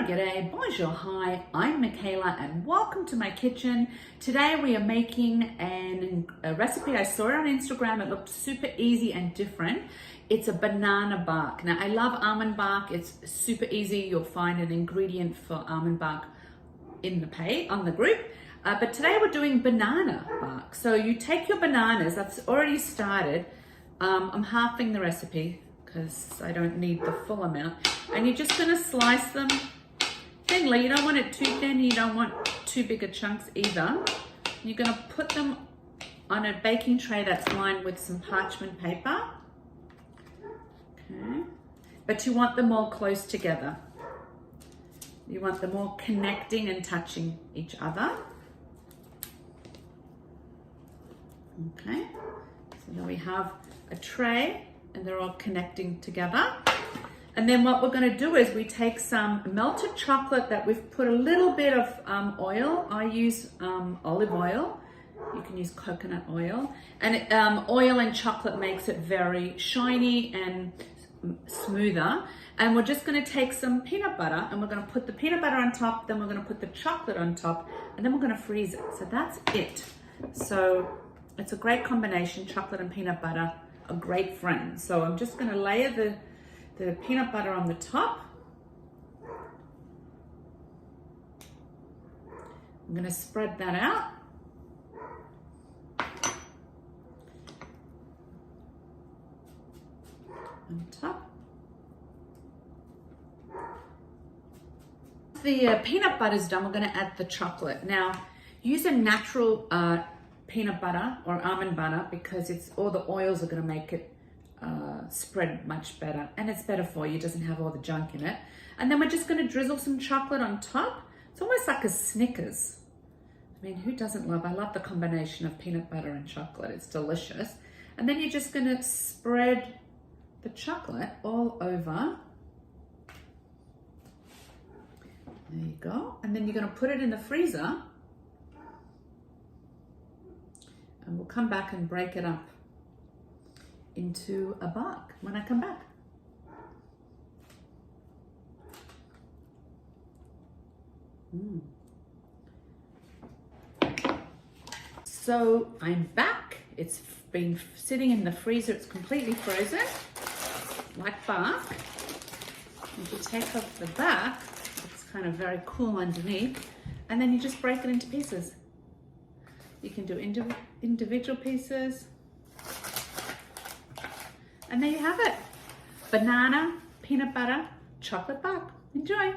g'day, bonjour, hi, I'm Michaela and welcome to my kitchen. Today we are making a recipe. I saw it on Instagram. It looked super easy and different. It's a banana bark. Now I love almond bark. It's super easy. You'll find an ingredient for almond bark in the page on the group. But today we're doing banana bark. So you take your bananas, I've already started. I'm halving the recipe because I don't need the full amount. And you're just gonna slice them thinly. You don't want it too thin, you don't want too big a chunks either. You're gonna put them on a baking tray that's lined with some parchment paper. Okay. But you want them all close together. You want them all connecting and touching each other. Okay, so now we have a tray and they're all connecting together. And then what we're going to do is we take some melted chocolate that we've put a little bit of oil. I use olive oil. You can use coconut oil. And oil and chocolate makes it very shiny and smoother. And we're just going to take some peanut butter and we're going to put the peanut butter on top, then we're going to put the chocolate on top, and then we're going to freeze it. So that's it. So it's a great combination. Chocolate and peanut butter are great friends. So I'm just going to layer the peanut butter on the top. I'm going to spread that out. On top. The peanut butter's done, we're going to add the chocolate. Now, use a natural peanut butter or almond butter because all the oils are going to make it spread much better, and it's better for you. It doesn't have all the junk in it. And then we're just going to drizzle some chocolate on top. It's almost like a Snickers. I mean, who doesn't love? I love the combination of peanut butter and chocolate. It's delicious. And then you're just going to spread the chocolate all over. There you go. And then you're going to put it in the freezer. And we'll come back and break it up into a bark when I come back. So I'm back. It's been sitting in the freezer. It's completely frozen, like bark. And you take off the back, it's kind of very cool underneath, and then you just break it into pieces. You can do individual pieces. And there you have it. Banana, peanut butter, chocolate bark. Enjoy.